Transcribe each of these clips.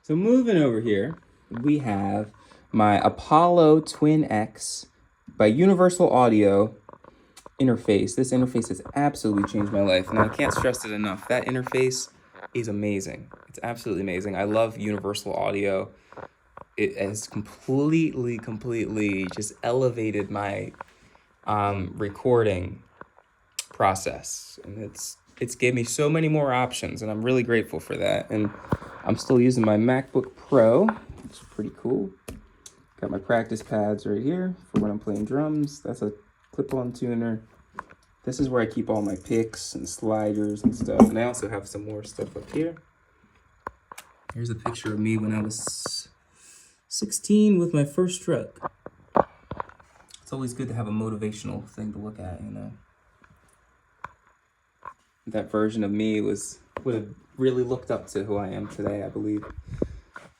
So moving over here, we have my Apollo Twin X by Universal Audio interface. This interface has absolutely changed my life, and I can't stress it enough. That interface is amazing. It's absolutely amazing. I love Universal Audio. It has completely just elevated my recording process, and it's gave me so many more options, and I'm really grateful for that. And I'm still using my MacBook Pro, which is pretty cool. Got my practice pads right here for when I'm playing drums. That's a clip-on tuner. This is where I keep all my picks and sliders and stuff. And I also have some more stuff up here. Here's a picture of me when I was 16 with my first truck. It's always good to have a motivational thing to look at, you know. That version of me would have really looked up to who I am today, I believe.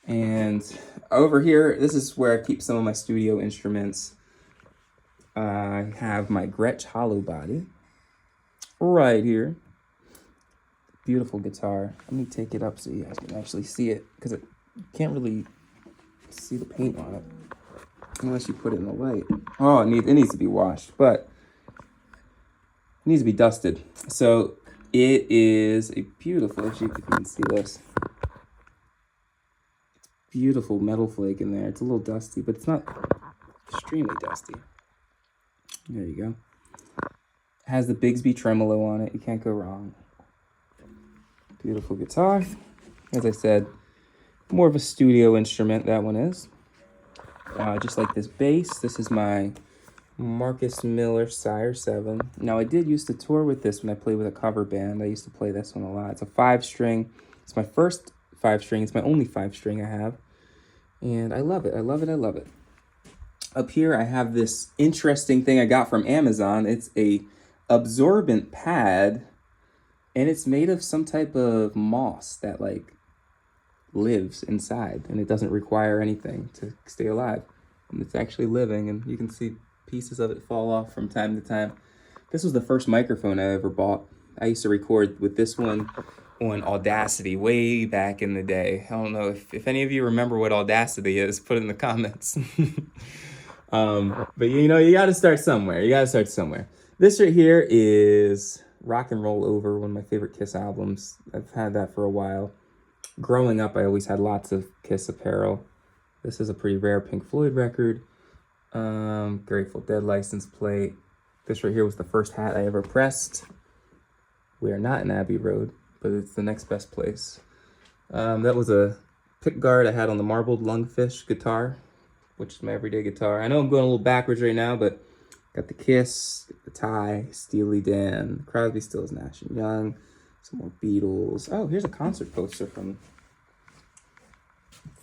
And over here, this is where I keep some of my studio instruments. I have my Gretsch hollow body right here. Beautiful guitar. Let me take it up so you guys can actually see it, because you can't really see the paint on it unless you put it in the light. Oh, it needs to be washed, but it needs to be dusted. So it is a beautiful, if you can see this, beautiful metal flake in there. It's a little dusty, but it's not extremely dusty. There you go. It has the Bigsby tremolo on it. You can't go wrong. Beautiful guitar. As I said, more of a studio instrument, that one is. Just like this bass, this is my Marcus Miller Sire 7. Now, I did used to tour with this when I played with a cover band. I used to play this one a lot. It's a 5-string. It's my first 5-string. It's my only 5-string I have. And I love it. I love it. I love it. Up here, I have this interesting thing I got from Amazon. It's a absorbent pad, and it's made of some type of moss that like lives inside, and it doesn't require anything to stay alive. And it's actually living, and you can see pieces of it fall off from time to time. This was the first microphone I ever bought. I used to record with this one on Audacity way back in the day. I don't know if any of you remember what Audacity is, put it in the comments. But you know, you gotta start somewhere. This right here is Rock and Roll Over, one of my favorite Kiss albums. I've had that for a while. Growing up, I always had lots of Kiss apparel. This is a pretty rare Pink Floyd record. Grateful Dead license plate. This right here was the first hat I ever pressed. We are not in Abbey Road, but it's the next best place. That was a pick guard I had on the marbled lungfish guitar, which is my everyday guitar. I know I'm going a little backwards right now, but got the Kiss, the Tie, Steely Dan, Crosby, Stills, Nash & Young, some more Beatles. Oh, here's a concert poster from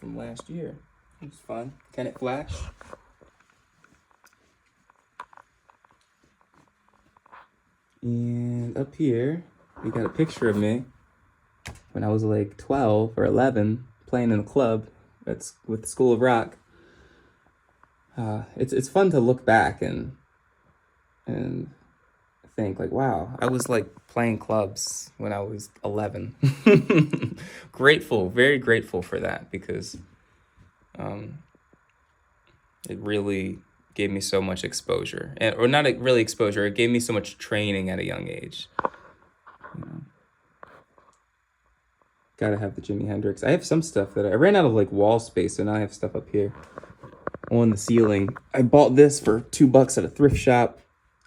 last year. It was fun. Can it flash? And up here, we got a picture of me when I was like 12 or 11, playing in a club that's with the School of Rock. It's fun to look back and think like, wow, I was like playing clubs when I was 11. Grateful, very grateful for that, because it really gave me so much exposure, or not really exposure. It gave me so much training at a young age. You know, gotta have the Jimi Hendrix. I have some stuff that I ran out of like wall space, so now I have stuff up here on the ceiling. I bought this for $2 at a thrift shop.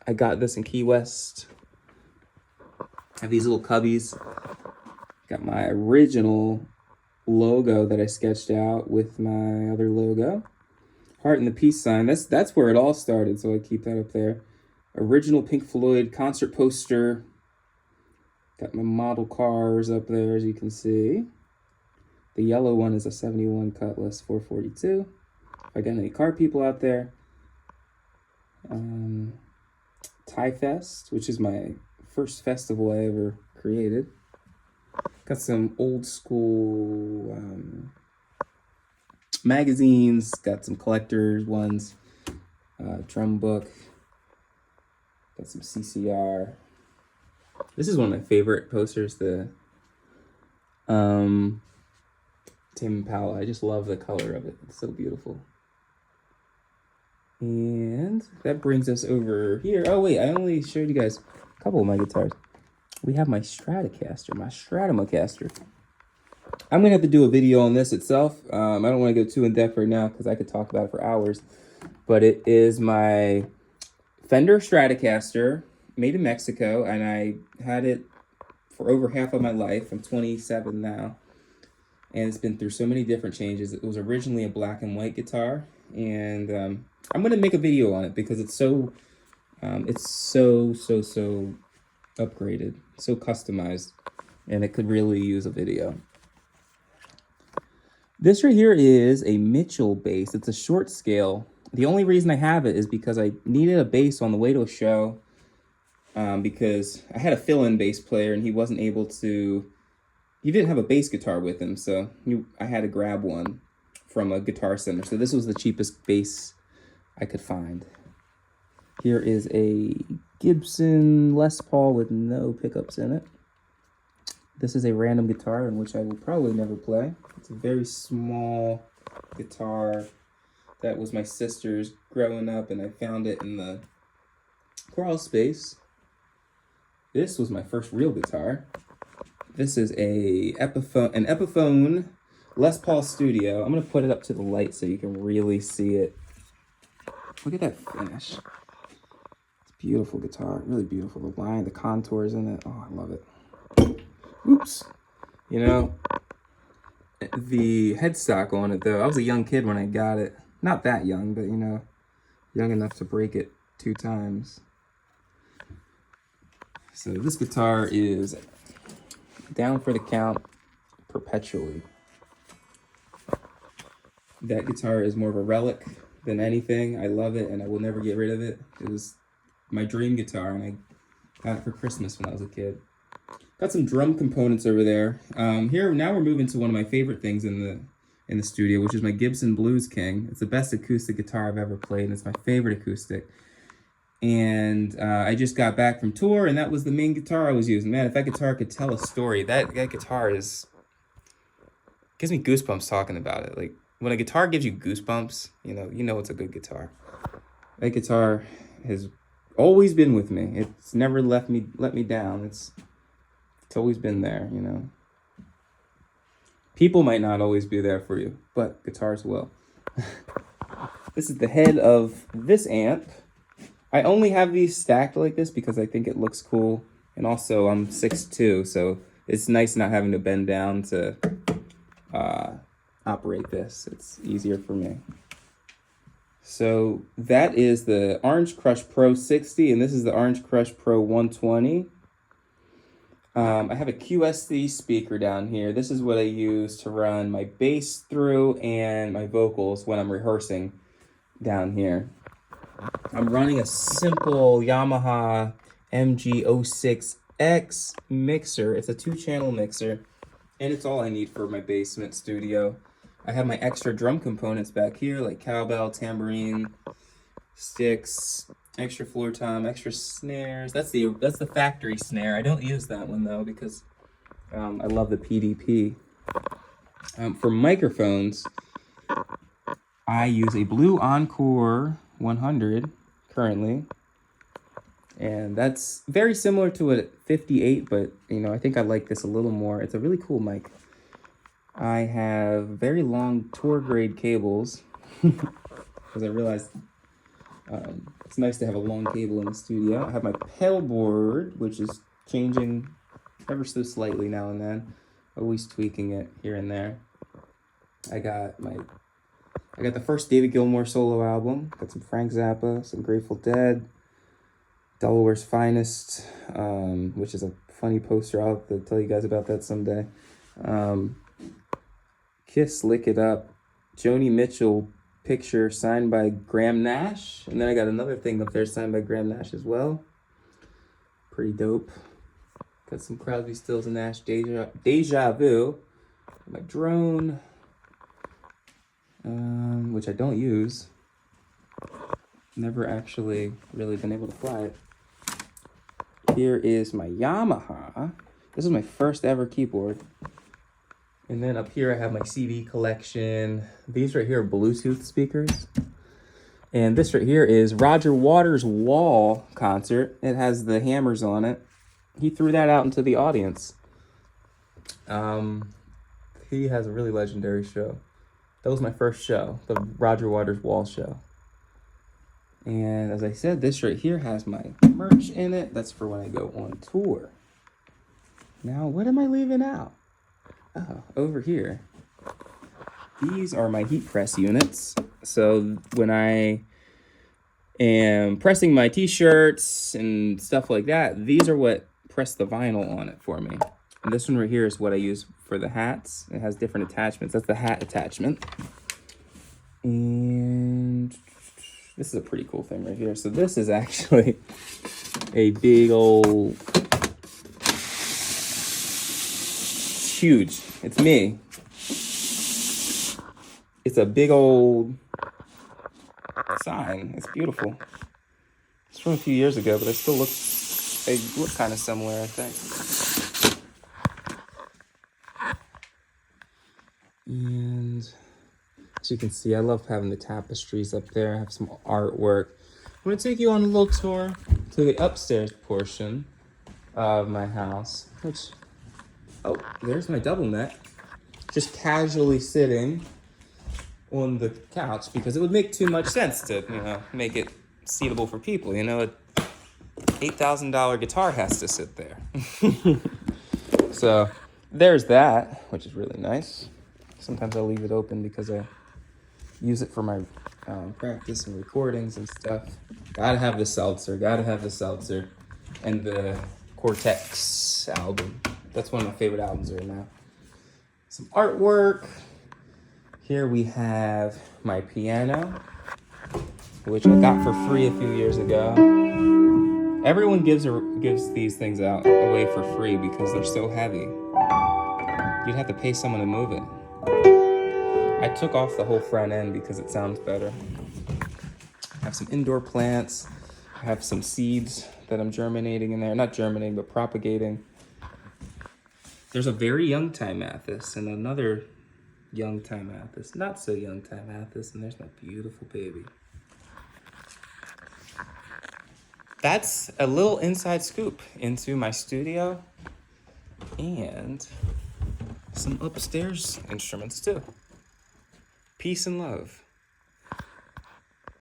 I got this in Key West. I have these little cubbies. Got my original logo that I sketched out with my other logo. Heart and the peace sign. That's where it all started, so I keep that up there. Original Pink Floyd concert poster. Got my model cars up there, as you can see. The yellow one is a 71 Cutlass 442. If I got any car people out there. Tie Fest, which is my first festival I ever created. Got some old school magazines, got some collectors ones, drum book, got some CCR. This is one of my favorite posters, the Tame Impala. I just love the color of it. It's so beautiful. And that brings us over here. Oh wait, I only showed you guys a couple of my guitars. We have my Stratocaster, my Stratocaster. I'm gonna have to do a video on this itself. I don't want to go too in depth right now because I could talk about it for hours. But it is my Fender Stratocaster, made in Mexico, and I had it for over half of my life. I'm 27 now, and it's been through so many different changes. It was originally a black and white guitar, and I'm gonna make a video on it because it's so upgraded, so customized, and it could really use a video. This right here is a Mitchell bass. It's a short scale. The only reason I have it is because I needed a bass on the way to a show, because I had a fill-in bass player and he wasn't able to, he didn't have a bass guitar with him, so I had to grab one from a guitar center. So this was the cheapest bass I could find. Here is a Gibson Les Paul with no pickups in it. This is a random guitar in which I will probably never play. It's a very small guitar that was my sister's growing up, and I found it in the crawl space. This was my first real guitar. This is an Epiphone Les Paul Studio. I'm gonna put it up to the light so you can really see it. Look at that finish. It's a beautiful guitar, really beautiful. The line, the contours in it, oh, I love it. Oops. You know, the headstock on it though, I was a young kid when I got it. Not that young, but you know, young enough to break it 2 times. So this guitar is down for the count perpetually. That guitar is more of a relic than anything. I love it and I will never get rid of it. It was my dream guitar and I got it for Christmas when I was a kid. Got some drum components over there. Here, now we're moving to one of my favorite things in the studio, which is my Gibson Blues King. It's the best acoustic guitar I've ever played, and it's my favorite acoustic. And I just got back from tour, and that was the main guitar I was using. Man, if that guitar could tell a story, that guitar gives me goosebumps talking about it. Like, when a guitar gives you goosebumps, you know it's a good guitar. That guitar has always been with me. It's never let me down. It's always been there, you know. People might not always be there for you, but guitars will. This is the head of this amp. I only have these stacked like this because I think it looks cool. And also I'm 6'2", so it's nice not having to bend down to operate this. It's easier for me. So that is the Orange Crush Pro 60, and this is the Orange Crush Pro 120. I have a QSC speaker down here. This is what I use to run my bass through and my vocals when I'm rehearsing down here. I'm running a simple Yamaha MG06X mixer. It's a 2-channel mixer, and it's all I need for my basement studio. I have my extra drum components back here, like cowbell, tambourine, sticks, extra floor tom, extra snares. That's the factory snare. I don't use that one though because I love the PDP. For microphones, I use a Blue Encore 100 currently, and that's very similar to a 58, but you know, I think I like this a little more. It's a really cool mic. I have very long tour grade cables because I realized it's nice to have a long cable in the studio. I have my pedal board, which is changing ever so slightly now and then, always tweaking it here and there. I got the first David Gilmour solo album. Got some Frank Zappa, some Grateful Dead, Delaware's Finest, which is a funny poster. I'll have to tell you guys about that someday. Kiss, Lick It Up, Joni Mitchell picture signed by Graham Nash, and then I got another thing up there signed by Graham Nash as well. Pretty dope. Got some Crosby, Stills and Nash Deja Vu. My drone, which I don't use. Never actually really been able to fly it. Here is my Yamaha. This is my first ever keyboard. And then up here I have my CD collection. These right here are Bluetooth speakers. And this right here is Roger Waters' Wall concert. It has the hammers on it. He threw that out into the audience. He has a really legendary show. That was my first show, the Roger Waters' Wall show. And as I said, this right here has my merch in it. That's for when I go on tour. Now, what am I leaving out? Oh, over here. These are my heat press units. So when I am pressing my t-shirts and stuff like that, these are what press the vinyl on it for me. And this one right here is what I use for the hats. It has different attachments. That's the hat attachment. And this is a pretty cool thing right here. So this is actually a big old, it's huge. It's me. It's a big old sign. It's beautiful. It's from a few years ago, but they look kind of similar, I think. And as you can see, I love having the tapestries up there. I have some artwork. I'm going to take you on a little tour to the upstairs portion of my house. Oh, there's my double net. Just casually sitting on the couch because it would make too much sense to, make it seatable for people. An $8,000 guitar has to sit there. So there's that, which is really nice. Sometimes I'll leave it open because I use it for my practice and recordings and stuff. Gotta have the seltzer, and the Cortex album. That's one of my favorite albums right now. Some artwork. Here we have my piano, which I got for free a few years ago. Everyone gives these things away for free because they're so heavy. You'd have to pay someone to move it. I took off the whole front end because it sounds better. I have some indoor plants. I have some seeds that I'm germinating in there. Not germinating, but propagating. There's a very young Timathus and another young Timathus. Not so young Timathus, and there's my beautiful baby. That's a little inside scoop into my studio and some upstairs instruments too. Peace and love.